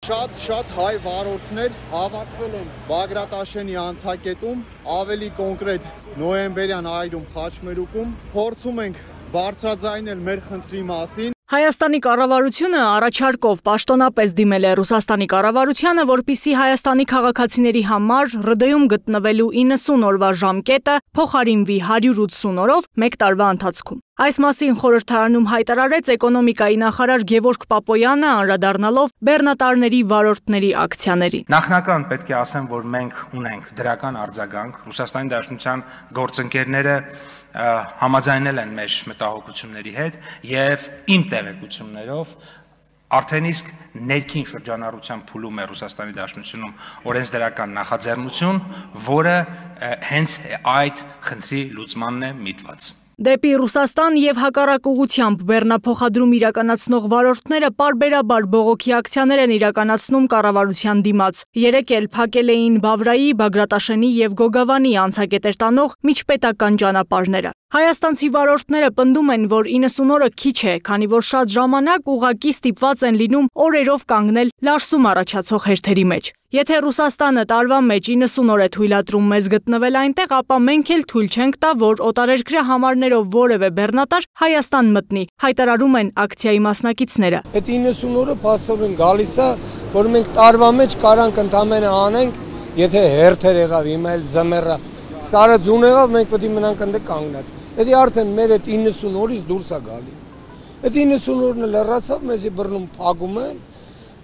Շատ հայ վարորդներ հավաքվել են Բագրատաշենի անցակետում, ավելի կոնկրետ նոյեմբերյան այրում Խաչմերուկում, փորձում ենք բարձրաձայնել մեր խնդրի մասին։ Հայաստանի կառավարությունը առաջարկով պաշտոնապես դիմել է Ռուսաստանի կառավարությանը, որպեսզի Հայաստանի քաղաքացիների համար ՌԴ-ում գտնվելու 90 օրվա ժամկետը փոխարինվի 180 օրով 1 տարվա ընթացքում։ Այս մասին խորհրդարանում հայտարարեց էկոնոմիկայի նախարար Գևորգ Պապոյանը, անդրադառնալով բեռնատարների վարորդների ակցիաներին։ Նախնական պետք է ասեմ, որ մենք ունենք դրական արձագանք, Ռուսաստանի Դաշնության գործընկերները համաձայնել են մեր մտահոգությունների հետ եւ իմ տեղեկություններով արդեն իսկ ներքին շրջանառության փուլում է Ռուսաստանի Դաշնությունում օրենսդրական նախաձեռնություն, որը հենց այդ խնդրի լուծմանն է միտված։ Դեպի Ռուսաստան եւ հակառակ ուղղությամբ բեռնափոխադրում իրականացնող վարորդները պարբերաբար բողոքի ակցիաներ են իրականացնում կառավարության դիմաց։ Երեկ էլ փակել էին Բավրայի, Բագրատաշենի եւ Գոգավանի անցակետեր տանող միջպետական ճանապարհները։ Հայաստանցի վարորդները պնդում են, որ 90 օրը քիչ է, քանի որ շատ ժամանակ ուղղակի ստիպված են լինում օրերով կանգնել Լարսում առաջացող հերթերի մեջ։ Եթե Ռուսաստանը տարվա մեջ 90 օր է թույլատրում մեզ գտնվել այնտեղ, ապա մենք էլ թույլ չենք տա, որ օտարերկրյա համարներով որևէ բեռնատար Հայաստան մտնի, հայտարարում են ակցիայի մասնակիցները։ Այդ 90 օրը փաստորեն գալիս է, որ մենք տարվա մեջ կարանք ընդամենը անենք, եթե հերթեր եղավ, հիմա էլ ձմեռը, սարը ձուն եղավ, մենք պետք է մնանք այնտեղ կանգնած։ Դա արդեն մեր այդ 90 օրից դուրս է գալի։ Այդ 90 օրն էլ լրացավ, մեզի բռնում փակում են։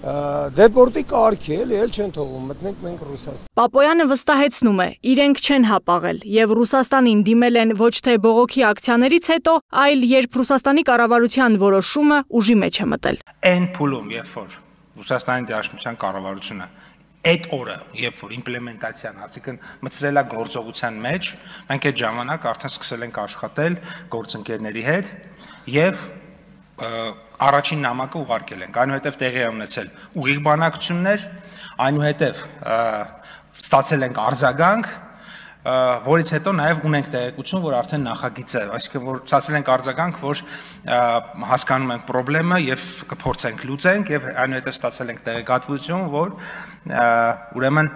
Դեպորտի կարգի էլ չեն թողում, մտնենք մենք Ռուսաստան։ Պապոյանը վստահեցնում է, իրենք չեն հապաղել եւ Ռուսաստանին դիմել են ոչ թե բողոքի ակցիաներից հետո, այլ երբ Ռուսաստանի կառավարության որոշումը ուժի մեջ է մտել։ Այն փուլում, երբ որ Ռուսաստանի Դաշնության կառավարությունը այդ օրը, երբ որ իմպլեմենտացիան, այսինքն մտցրել է գործողության մեջ, մենք այդ ժամանակ արդեն սկսել ենք աշխատել գործընկերների հետ եւ առաջին նամակը ուղարկել ենք, այնուհետև տեղի է ունեցել ուղիղ բանակցություններ, այնուհետև ստացել ենք արձագանք, որից հետո նաև ունենք տեղեկություն, որ արդեն նախագիծ է, այսինքն որ ստացել ենք արձագանք, որ հասկանում ենք խնդրեմը եւ կփորձենք լուծենք եւ այնուհետև ստացել ենք տեղեկատվություն, որ ուրեմն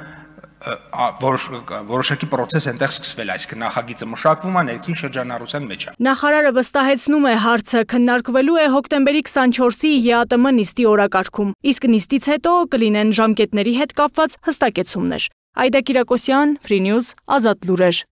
որոշակի process այնտեղ սկսվել է, այսինքն նախագիծը մշակվում է, ներքին շրջանառության մեջ է։ Նախարարը վստահեցնում է, հարցը քննարկվելու է հոկտեմբերի 24-ի ԵԱՏՄ նիստի օրակարգում, իսկ նիստից հետո կլինեն ժամկետների հետ կապված հստակեցումներ։ Այդա Կիրակոսյան, Free News, Ազատ լուրեր։